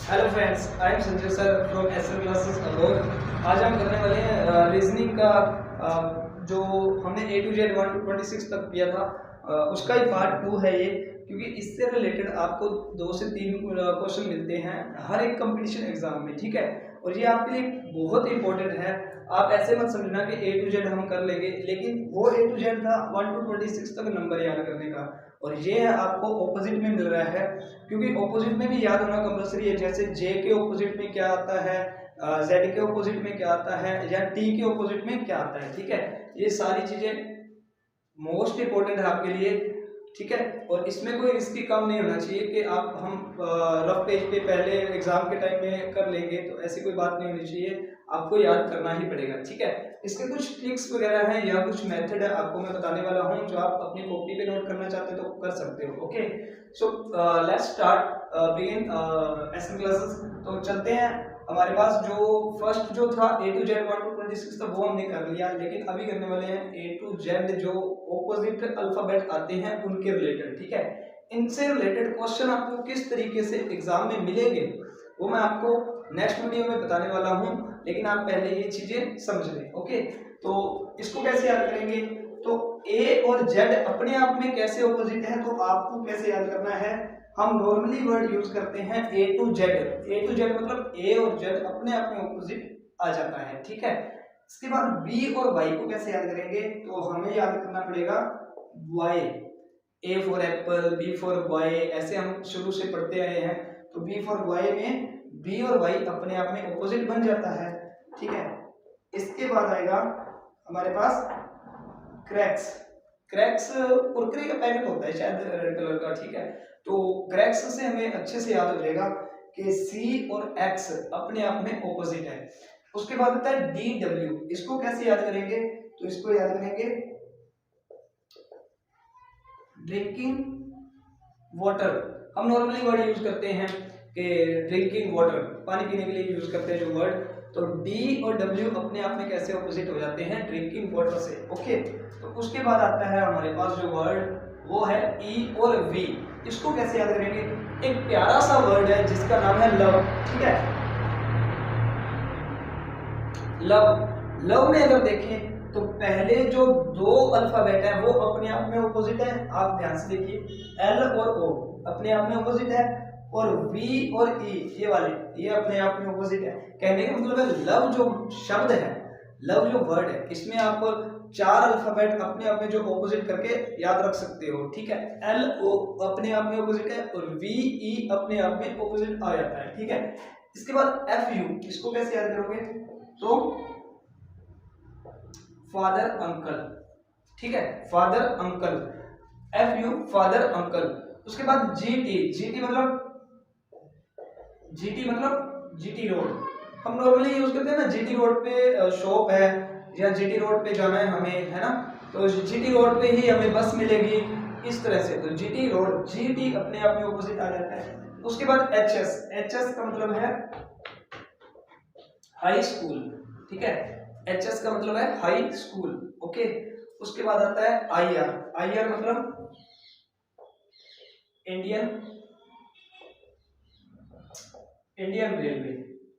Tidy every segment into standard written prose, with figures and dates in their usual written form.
Hello friends, I am Sanjay sir from SL classes Alor. आज हम करने वाले हैं रीजनिंग का जो हमने ए टू जेड 1 to 26 तक किया था, उसका ही पार्ट 2 है ये। क्योंकि इससे रिलेटेड आपको 2 से 3 क्वेश्चन मिलते हैं हर एक कंपटीशन एग्जाम में, ठीक है। और ये आपके लिए बहुत इंपॉर्टेंट है। आप ऐसे मत समझना कि ए टू जेड हम कर लेंगे, लेकिन वो ए टू जेड था 1 to 26 तक नंबर याद करने का, और ये आपको ऑपोजिट में मिल रहा है। क्योंकि ऑपोजिट में भी याद होना कंपलसरी है। जैसे जे के ऑपोजिट में क्या आता है, जेड के ऑपोजिट में क्या आता है, या टी के ऑपोजिट में क्या आता है, ठीक है। ये सारी चीजें मोस्ट इंपॉर्टेंट है आपके लिए, ठीक है। और इसमें कोई इसकी कम नहीं होना चाहिए कि आप हम रफ पेज पे पहले एग्जाम के टाइम में कर लेंगे, तो ऐसी कोई बात नहीं होनी चाहिए। आपको याद करना ही पड़ेगा, ठीक है। इसके कुछ ट्रिक्स वगैरह हैं या कुछ मेथड है आपको मैं बताने वाला हूं, जो आप अपनी कॉपी पे नोट करना चाहते हो तो कर सकते हो। Okay, so let's start begin SM classes. तो चलते हैं। हमारे पास जो फर्स्ट जो था ए टू जेड 1 to 26 था, वो हमने कर लिया। लेकिन अभी करने वाले हैं ए टू जेड जो ऑपोजिट अल्फाबेट आते हैं उनके रिलेटेड, ठीक है। इनसे रिलेटेड क्वेश्चन आपको किस तरीके से एग्जाम में मिलेंगे वो मैं आपको नेक्स्ट वीडियो में बताने वाला हूं। लेकिन आप पहले ये चीजें समझ लें। ओके, तो इसको कैसे याद करेंगे? तो ए और जेड अपने आप में कैसे ऑपोजिट है, तो आपको कैसे याद करना है। हम नॉर्मली वर्ड यूज करते हैं A to Z. A to Z मतलब ए और जेड अपने आप में ऑपोजिट आ जाता है, ठीक है। इसके बाद बी और वाई को कैसे याद करेंगे, तो हमें याद करना पड़ेगा Y. A for apple, B for boy, ऐसे हम शुरू से पढ़ते आए हैं। तो बी फॉर बॉय में बी और वाई अपने आप में ऑपोजिट बन जाता है, ठीक है। इसके बाद आएगा हमारे पास क्रैक्स। क्रैक्स कुरकुरे का पैकेट होता है शायद रेड कलर का, ठीक है। तो क्रैक्स से हमें अच्छे से याद हो जाएगा कि सी और एक्स अपने आप में ऑपोजिट है। उसके बाद आता है डी डब्ल्यू। इसको कैसे याद करेंगे, तो इसको याद करेंगे ड्रिंकिंग वाटर। हम नॉर्मली वर्ड यूज करते हैं कि ड्रिंकिंग वाटर, पानी पीने के लिए यूज करते हैं जो वर्ड। तो डी और डब्ल्यू अपने आप में कैसे ऑपोजिट हो जाते हैं ड्रिंकिंग वाटर से। ओके, तो उसके बाद आता है हमारे पास जो वर्ड वो है ई और वी। इसको कैसे याद करेंगे? एक प्यारा सा वर्ड है जिसका नाम है लव, ठीक है। लव, लव में अगर देखें तो पहले जो 2 अल्फाबेट है वो अपने आप में ऑपोजिट है। आप ध्यान से देखिए, एल और ओ अपने आप में ऑपोजिट है, और वी और ई ये वाले ये अपने आप में ऑपोजिट है। कहने का मतलब है लव जो शब्द है, लव जो वर्ड है, इसमें आप 4 अल्फाबेट अपने आप में जो ऑपोजिट करके याद रख सकते हो, ठीक है। एल ओ अपने आप में ऑपोजिट है, और वी ई अपने आप में ऑपोजिट आ जाता है, ठीक है। इसके बाद एफ यू, इसको कैसे याद करोगे? तो फादर अंकल, ठीक है, father uncle, F you father uncle. उसके बाद जी टी, जीटी मतलब जीटी रोड। हम नॉर्मली यूज करते हैं ना, जीटी रोड पे शॉप है या जीटी रोड पे जाना है हमें, है ना। तो जीटी रोड पे ही हमें बस मिलेगी, इस तरह से। तो जीटी रोड, जीटी अपने आप में ऑपोजिट आ जाता है। उसके बाद एचएस, एचएस का मतलब है हाई स्कूल, ठीक है। एचएस का मतलब है हाई स्कूल, ओके। उसके बाद आता है आई आर। आई आर मतलब इंडियन रेलवे।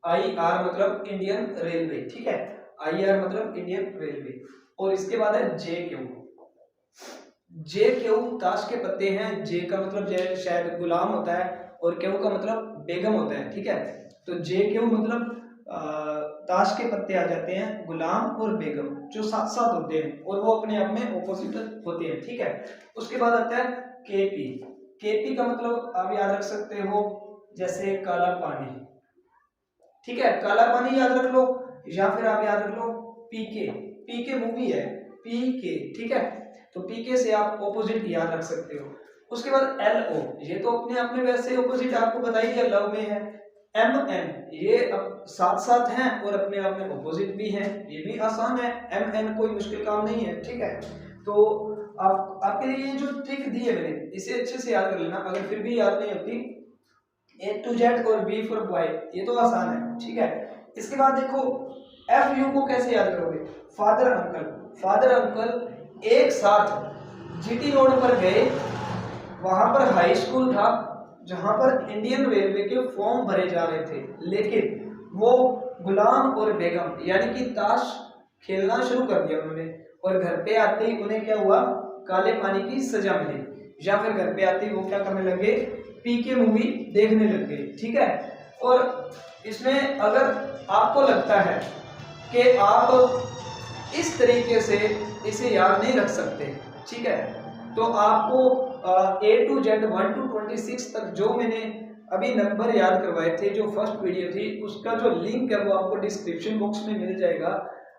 आई आर मतलब इंडियन रेलवे, ठीक है। आई आर मतलब इंडियन रेलवे। और इसके बाद है जे क्यू। जे क्यू ताश के पत्ते हैं। जे का मतलब शायद गुलाम होता है, और क्यू का मतलब बेगम होता है, ठीक है। तो जे क्यू मतलब ताश के पत्ते आ जाते हैं, गुलाम और बेगम जो साथ साथ होते हैं, और वो अपने आप में ऑपोजिट होते हैं, ठीक है। उसके बाद आता है केपी। केपी का मतलब आप याद रख सकते हो जैसे काला पानी, ठीक है। काला पानी याद रख लो, या फिर आप याद रख लो पीके। पीके मूवी है, पीके, ठीक है। तो पीके से आप ऑपोजिट याद रख सकते हो। उसके बाद एल ओ, ये तो अपने आप में वैसे ऑपोजिट आपको बताइए लव में है। एम एन, ये अब साथ साथ हैं और अपने आप में ऑपोजिट भी हैं, ये भी आसान है। एम एन कोई मुश्किल काम नहीं है, ठीक है। तो आप आपके लिए ये जो ट्रिक दी है मैंने, इसे अच्छे से याद कर लेना। अगर फिर भी याद नहीं होती, ए टू जेड और बी फॉर बॉय, ये तो आसान है, ठीक है। इसके बाद देखो एफ यू को कैसे याद करोगे? Father uncle. फादर अंकल एक साथ जीटी रोड पर गए, वहां पर हाई स्कूल था, जहां पर इंडियन रेलवे के फॉर्म भरे जा रहे थे, लेकिन वो गुलाम और बेगम यानी कि ताश खेलना शुरू कर दिया उन्होंने, और घर पे आते ही उन्हें क्या हुआ, काले पानी की सजा मिली, या फिर घर पे आते ही वो क्या करने लगे, पीके मूवी देखने लग गए। ठीक है, और इसमें अगर आपको लगता है कि आप इस तरीके से इसे याद नहीं रख सकते, ठीक है, तो आपको A to Z 1 to 26 तक जो मैंने अभी नंबर याद करवाए थे, जो फर्स्ट वीडियो थी, उसका जो लिंक है वो आपको डिस्क्रिप्शन बॉक्स में मिल जाएगा।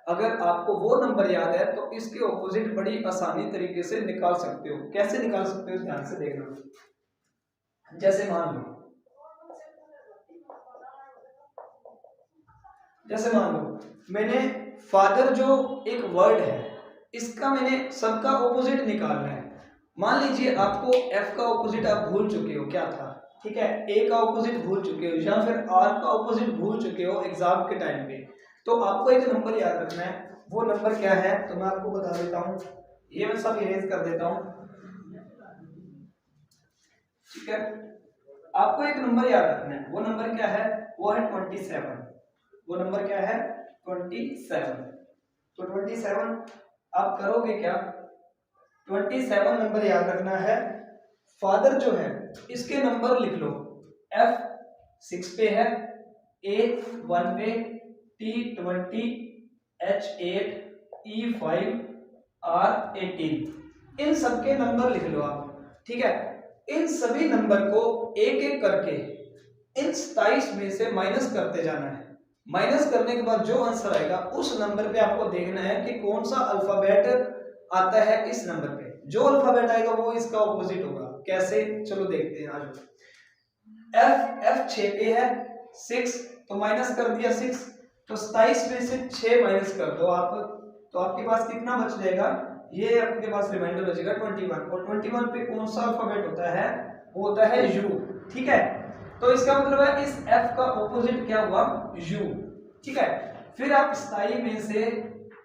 अगर आपको वो नंबर याद है तो इसके ऑपोजिट बड़ी आसानी तरीके से निकाल सकते हो। कैसे निकाल सकते हो, ध्यान से देखना। जैसे मान लो मैंने फादर जो एक वर्ड है, इसका मैंने सबका ऑपोजिट निकालना है। मान लीजिए आपको F का ऑपोजिट आप भूल चुके हो क्या था, ठीक है, A का ऑपोजिट भूल चुके हो, या फिर R का ऑपोजिट भूल चुके हो एग्जाम के टाइम पे, तो आपको एक नंबर याद रखना है। वो नंबर क्या है, तो मैं आपको बता देता हूँ, ये मैं सब इरेज कर देता हूँ। ठीक है, आपको एक नंबर याद रखना है, वो नंबर क्या है, वो है 27। वो नंबर क्या है, 27। तो 27 आप करोगे क्या, 27 नंबर याद रखना है। फादर जो है इसके नंबर लिख लो, F 6 पे है, A 1 पे, T 20, H 8, E 5, R 18। इन सबके नंबर लिख लो आप। ठीक है, इन सभी नंबर को एक एक करके इन 27 में से माइनस करते जाना है। माइनस करने के बाद जो आंसर आएगा उस नंबर पे आपको देखना है कि कौन सा अल्फाबेट आता है इस नंबर पे। जो अल्फाबेट आएगा वो इसका ऑपोजिट होगा। कैसे, चलो देखते हैं। आज F 6 पे है, 6 तो माइनस कर दिया 6, तो 27 में से 6 माइनस कर दो आप, तो आपके पास कितना बच जाएगा, ये आपके पास रिमाइंडर बचेगा 21। और 21 पे कौन सा अल्फाबेट होता है, वो होता है U। ठीक है, तो इसका मतलब है इस F का ऑपोजिट क्या हुआ, U। ठीक है, फिर आप 27 में से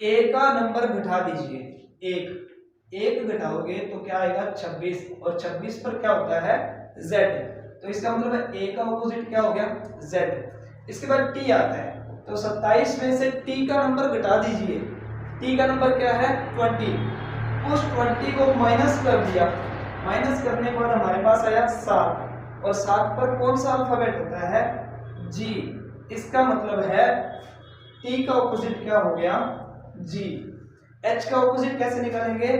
A का नंबर घटा दीजिए, एक घटाओगे तो क्या आएगा 26, और 26 पर क्या होता है Z, तो इसका मतलब है A का ऑपोजिट क्या हो गया Z। इसके बाद T आता है, तो 27 में से T का नंबर घटा दीजिए, T का नंबर क्या है 20, उस 20 को माइनस कर दिया, माइनस करने के बाद हमारे पास आया 7, और 7 पर कौन सा अल्फाबेट होता है G। इसका मतलब है T का ऑपोजिट क्या हो गया G। H का ऑपोजिट कैसे निकालेंगे,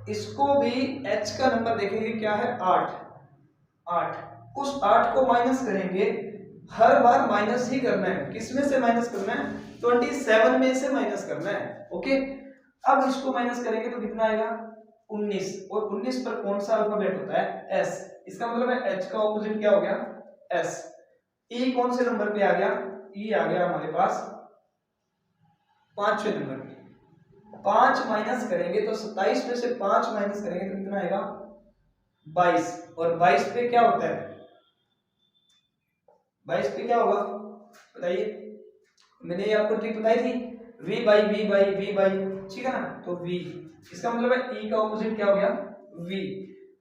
इसको भी H का नंबर देखेंगे क्या है 8, उस 8 को माइनस करेंगे, हर बार माइनस ही करना है। किस में से माइनस करना है, 27 में से माइनस करना है। ओके, अब इसको माइनस करेंगे तो कितना आएगा 19, और 19 पर कौन सा अल्फाबेट होता है S। इसका मतलब है H का ऑपोजिट क्या हो गया S। E कौन से नंबर पे आ गया, E आ गया हमारे पास 5वें नंबर पे। 5 माइनस करेंगे तो 27 में से 5 माइनस करेंगे तो कितना आएगा 22, और 22 पे क्या होता है, 22 पे क्या होगा बताइए, मैंने ये आपको ट्रिक बताई थी, V by V by V by, ठीक है ना, तो V। इसका मतलब है E का ऑपोजिट क्या हो गया V।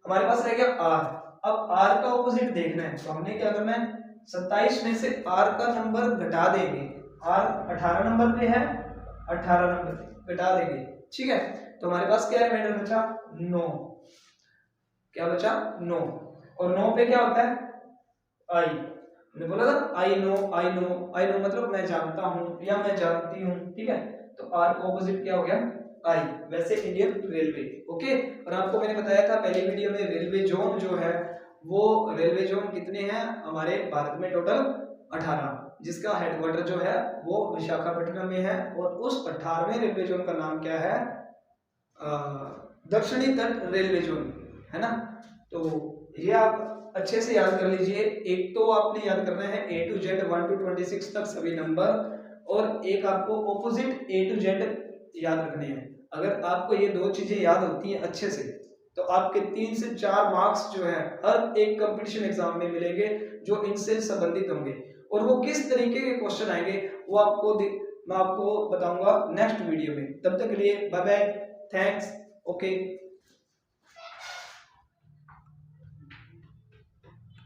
हमारे पास रह गया R। अब R का ऑपोजिट देखना है, तो हमने क्या करना है 27 में से R का नंबर घटा देंगे, R 18 नंबर पे है, 18 नंबर पे घटा देंगे। ठीक है, तो हमारे पास क्या रिमाइंडर बचा 9, क्या बचा 9, और 9 पे क्या होता है I। मैंने बोला था आई नो मतलब मैं जानता हूं या मैं जानती हूं। ठीक है, तो R का ऑपोजिट क्या हो गया I, वैसे इंडियन रेलवे। ओके, और आपको मैंने बताया था पहली वीडियो में रेलवे जोन जो है वो रेलवे जोन कितने हैं हमारे भारत में, टोटल 18, जिसका हेडक्वार्टर जो है वो विशाखापट्टनम में है, और उस 18वें रेलवे जोन का नाम क्या है, दक्षिणी तट रेलवे जोन है ना। तो ये आप अच्छे से याद कर लीजिए। एक तो आपने याद करना है A to Z 1 to 26 तक सभी नंबर, और एक आपको ऑपोजिट A to Z याद रखने हैं। अगर आपको ये दो चीजें याद होती हैं अच्छे से, तो आपके 3 से 4 मार्क्स जो है हर एक कंपटीशन एग्जाम में मिलेंगे जो इनसे संबंधित होंगे। और वो किस तरीके के क्वेश्चन आएंगे वो मैं आपको बताऊंगा नेक्स्ट वीडियो में। तब तक के लिए बाय बाय, थैंक्स, ओके।